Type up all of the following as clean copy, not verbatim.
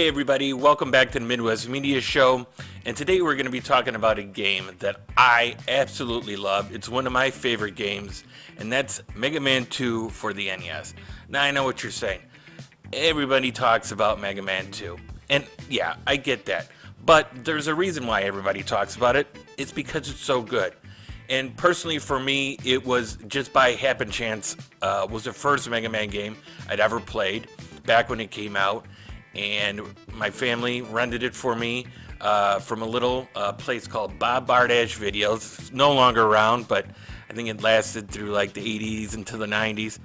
Hey everybody, welcome back to the Midwest Media Show, and today we're going to be talking about a game that I absolutely love. It's one of my favorite games, and that's Mega Man 2 for the NES. Now I know what you're saying. Everybody talks about Mega Man 2, and yeah, I get that. But there's a reason why everybody talks about it. It's because it's so good. And personally for me, it was just by happen chance, was the first Mega Man game I'd ever played back when it came out. And my family rented it for me from a little place called Bob Bardash Videos. It's no longer around, but I think it lasted through like the 80s into the 90s.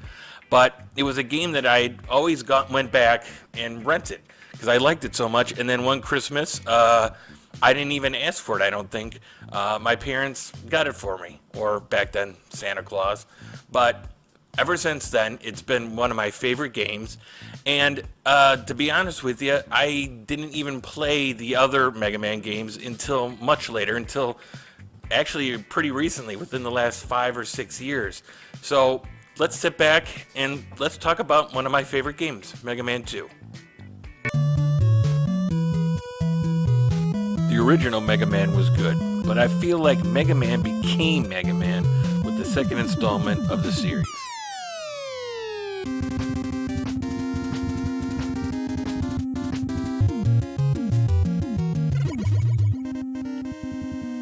But it was a game that I always went back and rented because I liked it so much. And then one Christmas, I didn't even ask for it, I don't think. My parents got it for me, or back then, Santa Claus. But ever since then, it's been one of my favorite games. And to be honest with you, I didn't even play the other Mega Man games until much later, until actually pretty recently, within the last 5 or 6 years. So let's sit back and let's talk about one of my favorite games, Mega Man 2. The original Mega Man was good, but I feel like Mega Man became Mega Man with the second installment of the series.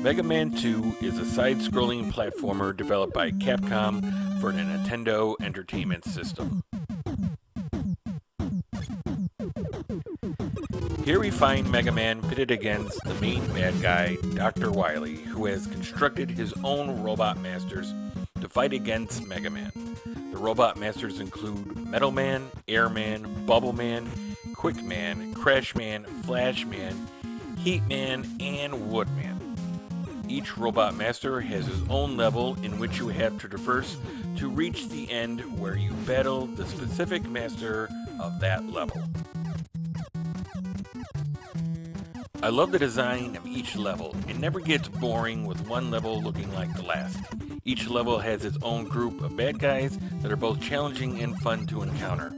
Mega Man 2 is a side-scrolling platformer developed by Capcom for the Nintendo Entertainment System. Here we find Mega Man pitted against the main bad guy, Dr. Wily, who has constructed his own Robot Masters to fight against Mega Man. The Robot Masters include Metal Man, Air Man, Bubble Man, Quick Man, Crash Man, Flash Man, Heat Man, and Wood Man. Each Robot Master has his own level in which you have to traverse to reach the end where you battle the specific master of that level. I love the design of each level. It never gets boring with one level looking like the last. Each level has its own group of bad guys that are both challenging and fun to encounter.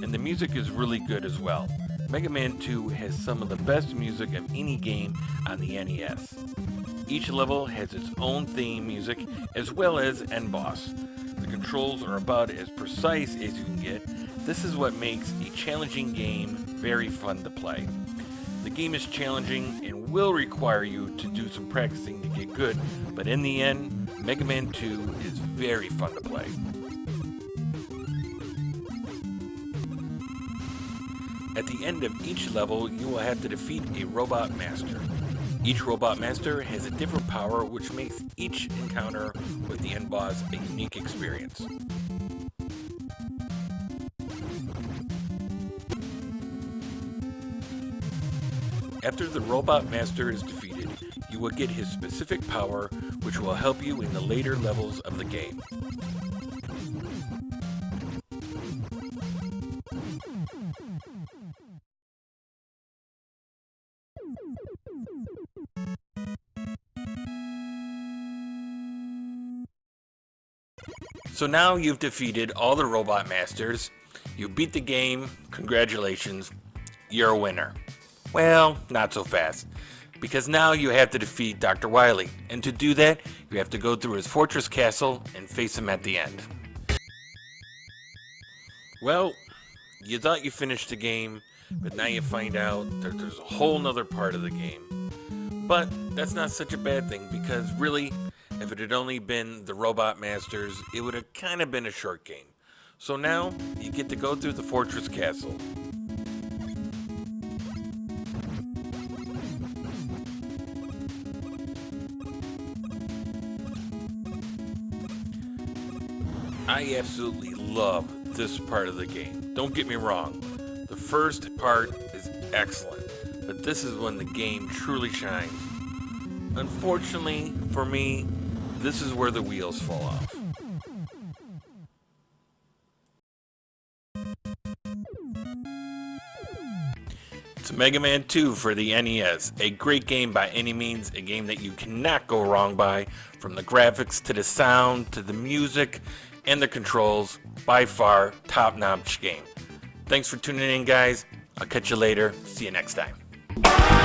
And the music is really good as well. Mega Man 2 has some of the best music of any game on the NES. Each level has its own theme music as well as end boss. The controls are about as precise as you can get. This is what makes a challenging game very fun to play. The game is challenging and will require you to do some practicing to get good, but in the end, Mega Man 2 is very fun to play. At the end of each level, you will have to defeat a Robot Master. Each Robot Master has a different power, which makes each encounter with the end boss a unique experience. After the Robot Master is defeated, you will get his specific power, which will help you in the later levels of the game. So now you've defeated all the Robot Masters, you beat the game, congratulations, you're a winner. Well, not so fast, because now you have to defeat Dr. Wily, and to do that, you have to go through his fortress castle and face him at the end. Well, you thought you finished the game, but now you find out that there's a whole nother part of the game. But that's not such a bad thing, because really, if it had only been the Robot Masters, it would have kind of been a short game. So now, you get to go through the fortress castle. I absolutely love this part of the game. Don't get me wrong, the first part is excellent, but this is when the game truly shines. Unfortunately for me, this is where the wheels fall off. It's Mega Man 2 for the NES, a great game by any means, a game that you cannot go wrong by, from the graphics to the sound to the music and the controls, by far top-notch game. Thanks for tuning in, guys. I'll catch you later. See you next time.